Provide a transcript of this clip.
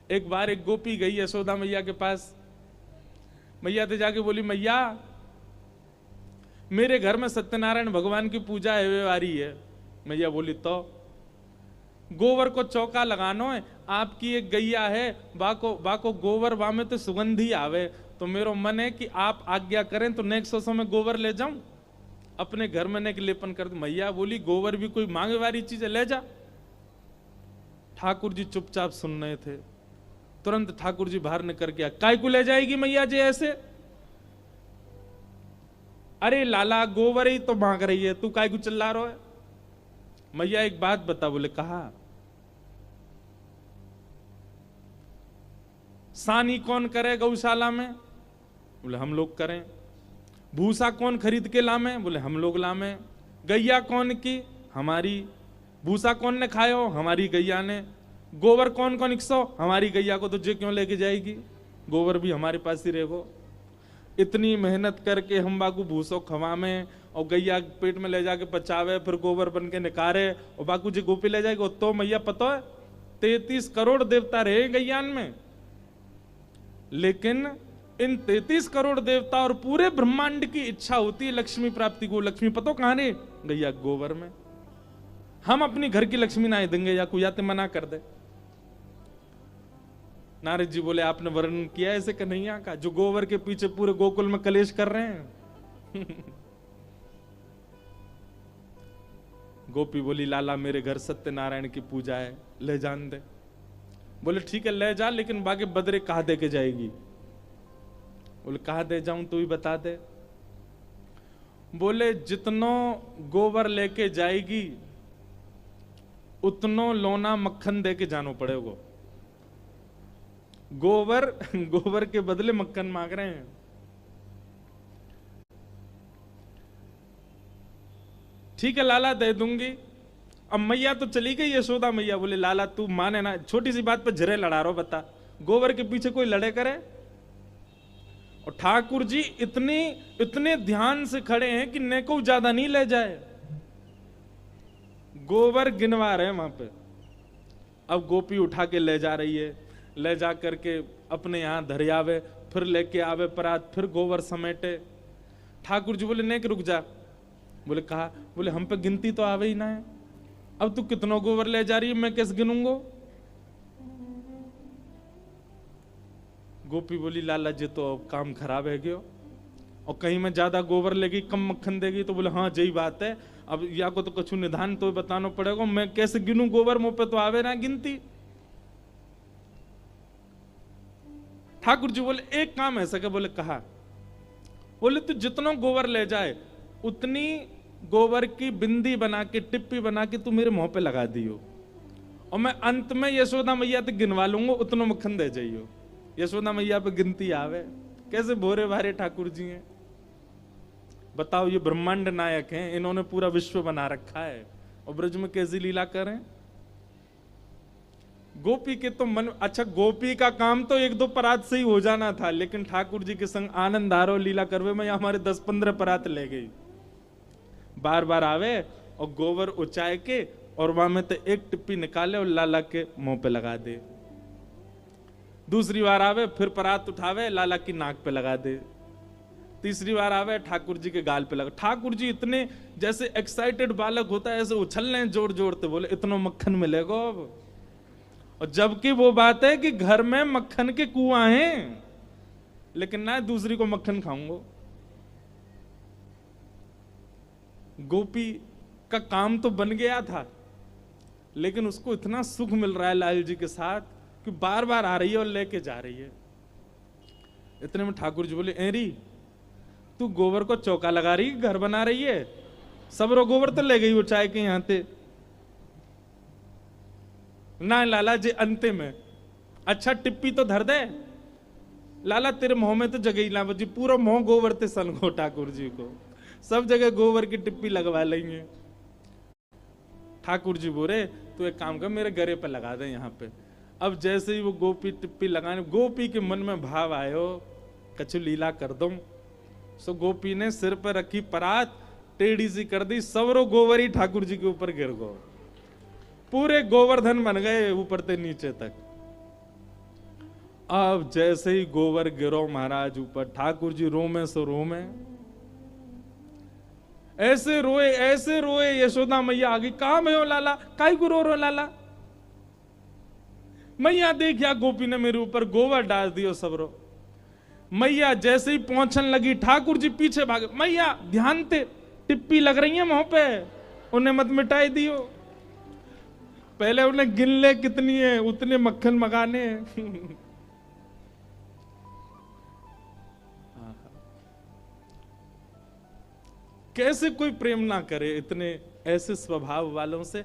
एक बार एक गोपी गई यशोदा मैया के पास, मैया से जाके बोली, मैया मेरे घर में सत्यनारायण भगवान की पूजा है आ रही है। मैया बोली, तो गोबर को चौका लगानो है, आपकी एक गैया है, बाको गोबर बा में तो सुगंधी आवे, तो मेरो मन है कि आप आज्ञा करें तो नेक्स्ट सौ में गोबर ले जाऊं, अपने घर में नेक लेपन कर दूं। मैया बोली, गोबर भी कोई मांगे वाली चीज है, ले जा। ठाकुर जी चुपचाप सुन रहे थे। तुरंत ठाकुर जी बाहर निकल गया, काय को ले जाएगी मैया जी ऐसे? अरे लाला गोबर ही तो मांग रही है, तू काय को चिल्ला रहा है? मैया एक बात बता। बोले, कहा सानी कौन करे गौशाला में? बोले, हम लोग करें। भूसा कौन खरीद के लामे? बोले, हम लोग लामे। गैया कौन की? हमारी। भूसा कौन ने खायो? हमारी गैया ने। गोबर कौन कौन 100? हमारी गैया को तो जे क्यों लेके जाएगी, गोबर भी हमारे पास ही रहेगो। इतनी मेहनत करके हम बाकू भूसो खवामे और गैया पेट में ले जाके पचावे, फिर गोबर बन के निकारे और बाकू जी गोपी ले जाएगी। तो मैया पता है 33 करोड़ देवता रहे गैयान में, लेकिन इन 33 करोड़ देवता और पूरे ब्रह्मांड की इच्छा होती है लक्ष्मी प्राप्ति को। लक्ष्मी पतो कहां रे? गैया गोबर में। हम अपनी घर की लक्ष्मी ना देंगे या कोई आते मना कर दे। नारद जी बोले, आपने वर्णन किया ऐसे कन्हैया का, जो गोबर के पीछे पूरे गोकुल में कलेश कर रहे हैं। गोपी बोली, लाला मेरे घर सत्यनारायण की पूजा है, ले जान दे। बोले, ठीक है ले जा, लेकिन बाकी बदरे कहा दे के जाएगी? बोले, कहा दे जाऊं तू ही बता दे। बोले, जितनो गोबर लेके जाएगी उतनो लोना मक्खन दे के जानो पड़ेगा। गोबर के बदले मक्खन मांग रहे हैं। ठीक है लाला दे दूंगी। अब मैया तो चली गई यशोदा मैया। बोले, लाला तू माने ना, छोटी सी बात पे झरे लड़ा रहा, बता गोबर के पीछे कोई लड़े करे? और ठाकुर जी इतने ध्यान से खड़े हैं कि ने को ज्यादा नहीं ले जाए, गोबर गिनवा रहे हैं वहां पे। अब गोपी उठा के ले जा रही है, ले जा करके अपने यहां धरियावे, फिर लेके आवे परात, फिर गोबर समेटे। ठाकुर जी बोले, नेक रुक जा। बोले, कहा? बोले, हम पे गिनती तो आवे ही ना है, अब तू कितनों गोबर ले जा रही है, मैं कैसे गिनूंगो? गोपी बोली, लाला जी तो अब काम खराब है गयो, और कहीं मैं ज्यादा गोबर लेगी कम मक्खन देगी। तो बोले, हाँ यही बात है, अब या को तो कुछ निधान तो बताना पड़ेगा, मैं कैसे गिनूं गोबर, मुंह पे तो आवे ना गिनती। ठाकुर जी बोले, एक काम ऐसा क्या? बोले, कहा? बोले, तू जितना गोबर ले जाए उतनी गोबर की बिंदी बना के, टिप्पी बना के तू मेरे मुंह पे लगा दियो, और मैं अंत में यशोदा मैया तक गिनवा लूंगा, उतना मक्खन दे जाइयो। यशोदा मैया पे गिनती आवे। कैसे भोरे भारे ठाकुर जी हैं, बताओ। ये ब्रह्मांड नायक हैं, इन्होंने पूरा विश्व बना रखा है, और ब्रज में कैसी लीला करें। गोपी के तो मन, अच्छा गोपी का काम तो 1-2 परात से ही हो जाना था, लेकिन ठाकुर जी के संग आनंद आरो लीला करवे में हमारे 10-15 परात ले गई। बार बार आवे और गोबर उचाए के, और वहां में तो एक टिप्पी निकाले और लाला के मुंह पे लगा दे। दूसरी बार आवे, फिर परात उठावे, लाला की नाक पे लगा दे। तीसरी बार आवे, ठाकुर जी के गाल पे लगा। ठाकुर जी इतने जैसे एक्साइटेड बालक होता है ऐसे उछल रहे हैं जोर जोर से। बोले, इतना मक्खन मिलेगा अब? और जबकि वो बात है कि घर में मक्खन के कुआं हैं, लेकिन ना दूसरी को मक्खन खाऊंगा। गोपी का काम तो बन गया था, लेकिन उसको इतना सुख मिल रहा है लाल जी के साथ कि बार बार आ रही है और लेके जा रही है। इतने में ठाकुर जी बोले, एरी तू गोबर को चौका लगा रही, घर बना रही है? सब रो गोबर तो ले गई वो चाय के यहां थे ना लाला जी अंते में। अच्छा टिप्पी तो धर दे लाला, तेरे मुंह में तो जगह ही ना बची, पूरा मुंह गोबर ते सन को। ठाकुर जी को सब जगह गोबर की टिप्पी लगवा लेंगे। ठाकुर जी बोले, तो एक काम कर, मेरे गरे पे लगा दे यहाँ पे। अब जैसे ही वो गोपी टिप्पी लगाने, गोपी के मन में भाव आयो, कछु लीला कर दूं। सो गोपी ने सिर पर रखी परात टेढ़ी सी कर दी, सवरो गोबर ही ठाकुर जी के ऊपर गिर गो। पूरे गोवर्धन बन गए ऊपर से नीचे तक। अब जैसे ही गोबर गिरो महाराज ऊपर, ठाकुर जी रोमे सो रोमे, ऐसे रोए यशोदा मैया आगे, कहा मैं हो लाला, काई को रो लाला। मैया देख या गोपी ने मेरे ऊपर गोबर डाल दियो सबरो। मैया जैसे ही पहुंचने लगी, ठाकुर जी पीछे भागे, मैया ध्यान ते टिप्पी लग रही है मुंह पे, उन्हें मत मिटाई दियो। पहले उन्हें गिन ले कितनी है, उतने मक्खन मगाने हैं। कैसे कोई प्रेम ना करे इतने ऐसे स्वभाव वालों से।